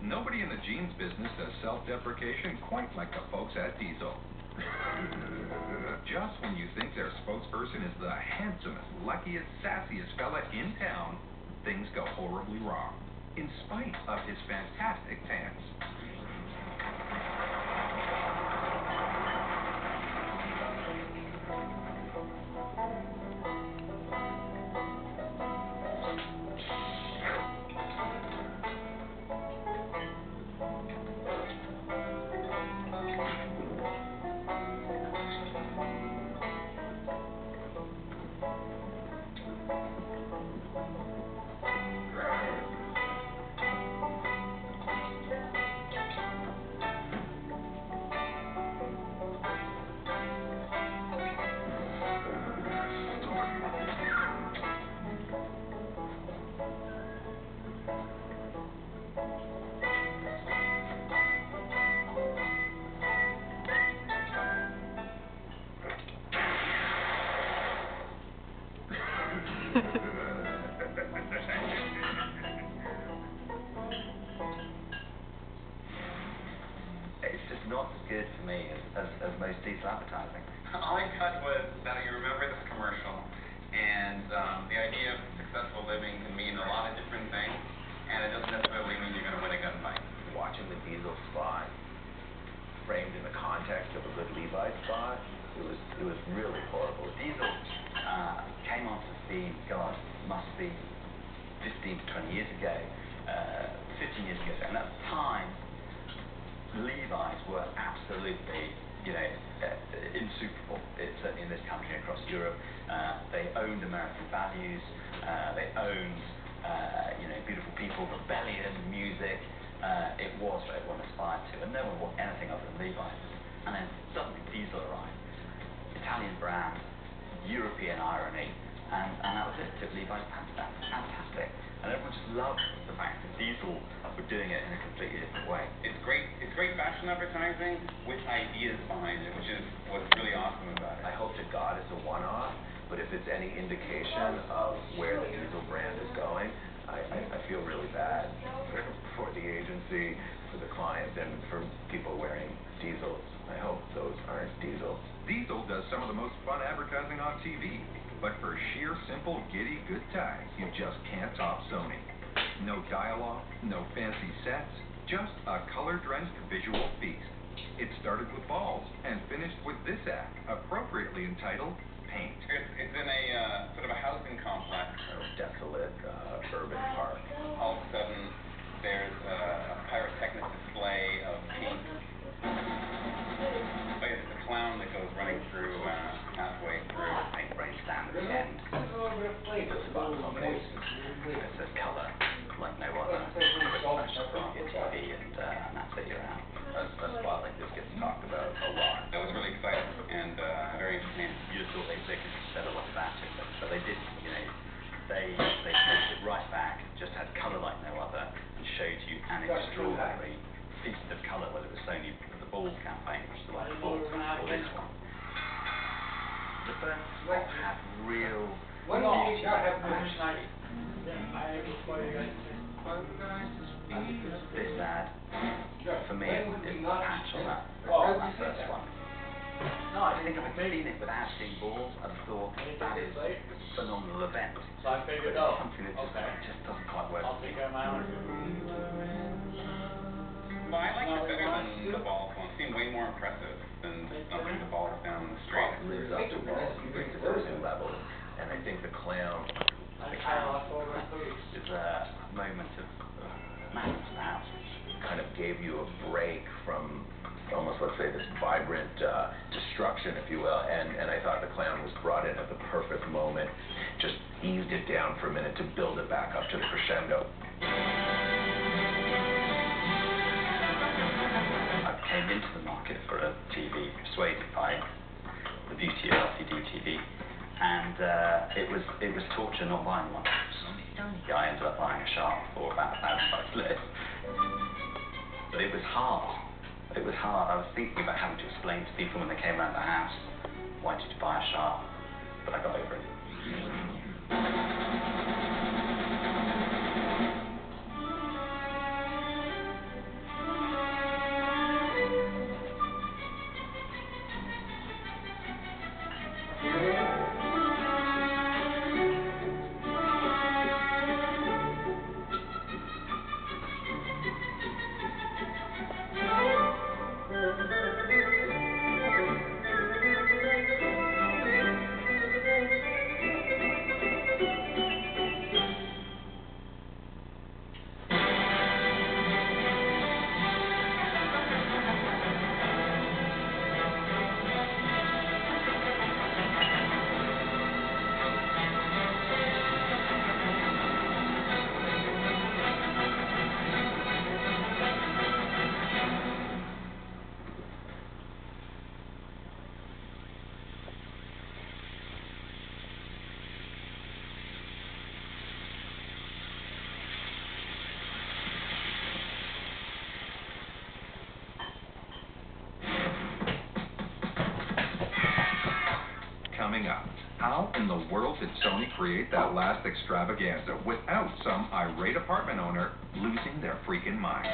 Nobody in the jeans business does self-deprecation quite like the folks at Diesel. Just when you think their spokesperson is the handsomest, luckiest, sassiest fella in town, things go horribly wrong, in spite of his fantastic pants. It's just not as good for me as most diesel advertising. All I got was that you remember this commercial, and the idea of successful living can mean a lot of different things, and it doesn't necessarily mean you're going to win a gunfight. Watching the Diesel spot framed in the context of a good Levi's spot, it was really horrible. Diesel came onto the scene, God, must be 15 to 20 years ago, 15 years ago, and at the time, Levi's were absolutely, insuperable. Certainly in this country, across Europe, they owned American values. They owned, beautiful people, rebellion, music. It was what everyone aspired to, and no one wore anything other than Levi's. And then suddenly Diesel arrived, Italian brand, European irony, and that was it. Took Levi's pants down. Fantastic. And everyone just loved the fact that Diesel were doing it in a completely different way. It's great fashion advertising with ideas behind it, which is what's really awesome about it. I hope to God it's a one-off, but if it's any indication of where the Diesel brand is going, I feel really bad for the agency, for the client, and for people wearing Diesels. I hope those aren't Diesels. Diesel does some of the most fun advertising on TV, but for sheer, simple, giddy good times, you just can't top Sony. No dialogue, no fancy sets, just a color-drenched visual feast. It started with balls and finished with this act, appropriately entitled Paint. It's in a sort of a housing complex. A desolate urban park. All of a sudden, there's a pyrotechnic display of paint. There's a clown that goes running through halfway through. Paint rain stand at the end. Just about combination. It says colour like no other. Quick flash up on your TV, and that's it, you're out. A spot like this gets talked about a lot. That was really exciting and very entertaining. You just thought they could set a lot about it, but they didn't. They pushed it right back, just had colour like no other, and showed you an extraordinary feast of colour, whether it was Sony for the Balls campaign, which is the one before, or this one. The first spot had real beauty, actually. This ad, for me, is the patch on that first one. No, I think if I'd seen it without seeing Balls, I'd have thought that is a phenomenal event. But it's something that just doesn't quite work for me. Well, I liked it better than the Balls one. It seemed way more impressive than dumping the balls down the street. It lives up to Balls and brings it to a new level. And I think the clown is a moment of madness in the house. Kind of gave you a break from almost, let's say, this vibrant destruction, if you will, and I thought the clown was brought in at the perfect moment, just eased it down for a minute to build it back up to the crescendo. I came into the market for a TV persuaded by the beauty of LCD TV, and it was torture not buying one. I ended up buying a Sharp for about $1,000 less. But it was hard. It was hard. I was thinking about having to explain to people when they came around the house, why did you buy a Sharp? But I got over it. How in the world did Sony create that last extravaganza without some irate apartment owner losing their freaking mind?